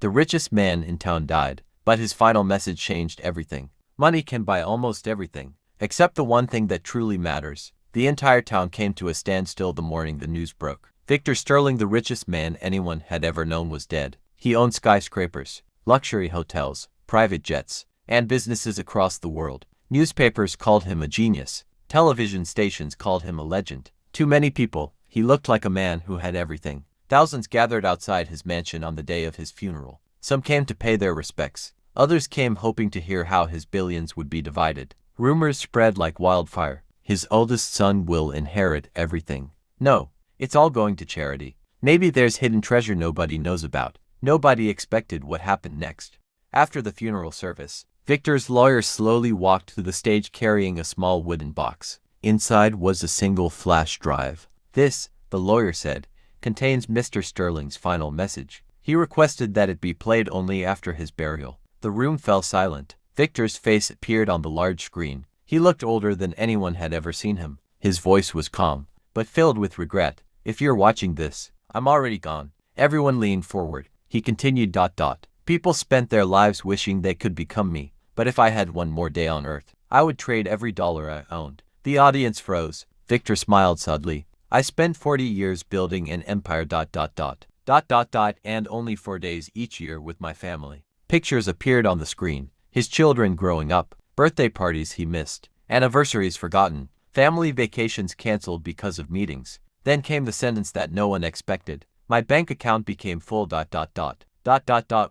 The richest man in town died, but his final message changed everything. Money can buy almost everything, except the one thing that truly matters. The entire town came to a standstill the morning the news broke. Victor Sterling, the richest man anyone had ever known, was dead. He owned skyscrapers, luxury hotels, private jets, and businesses across the world. Newspapers called him a genius. Television stations called him a legend. To many people, he looked like a man who had everything. Thousands gathered outside his mansion on the day of his funeral. Some came to pay their respects. Others came hoping to hear how his billions would be divided. Rumors spread like wildfire. His oldest son will inherit everything. No, it's all going to charity. Maybe there's hidden treasure nobody knows about. Nobody expected what happened next. After the funeral service, Victor's lawyer slowly walked to the stage carrying a small wooden box. Inside was a single flash drive. This, the lawyer said, contains Mr. Sterling's final message. He requested that it be played only after his burial. The room fell silent. Victor's face appeared on the large screen. He looked older than anyone had ever seen him. His voice was calm, but filled with regret. If you're watching this, I'm already gone. Everyone leaned forward. He continued. People spent their lives wishing they could become me, but if I had one more day on earth, I would trade every dollar I owned. The audience froze. Victor smiled sadly. I spent 40 years building an empire. And only 4 days each year with my family. Pictures appeared on the screen. His children growing up, birthday parties he missed, anniversaries forgotten, family vacations canceled because of meetings. Then came the sentence that no one expected. My bank account became full.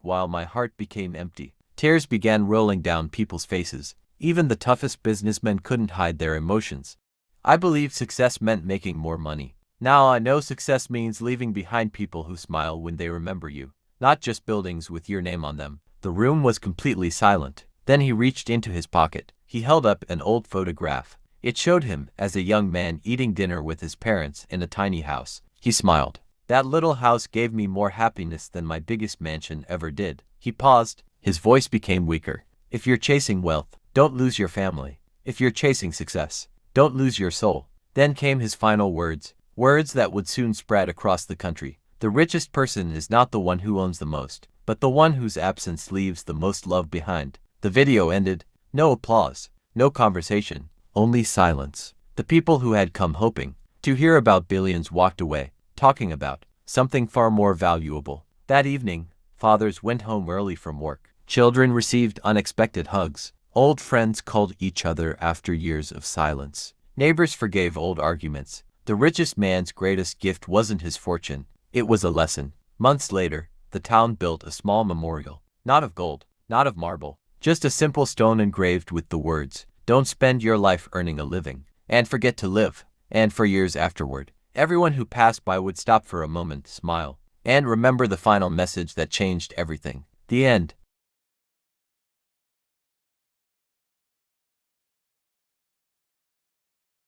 While my heart became empty. Tears began rolling down people's faces. Even the toughest businessmen couldn't hide their emotions. I believed success meant making more money. Now I know success means leaving behind people who smile when they remember you, not just buildings with your name on them. The room was completely silent. Then he reached into his pocket. He held up an old photograph. It showed him as a young man eating dinner with his parents in a tiny house. He smiled. That little house gave me more happiness than my biggest mansion ever did. He paused. His voice became weaker. If you're chasing wealth, don't lose your family. If you're chasing success, don't lose your soul. Then came his final words. Words that would soon spread across the country. The richest person is not the one who owns the most, but the one whose absence leaves the most love behind. The video ended. No applause, no conversation, only silence. The people who had come hoping to hear about billions walked away, talking about something far more valuable. That evening, fathers went home early from work. Children received unexpected hugs. Old friends called each other after years of silence. Neighbors forgave old arguments. The richest man's greatest gift wasn't his fortune. It was a lesson. Months later, the town built a small memorial. Not of gold, not of marble, just a simple stone engraved with the words, "Don't spend your life earning a living, and forget to live." And for years afterward, everyone who passed by would stop for a moment, smile, and remember the final message that changed everything. The end.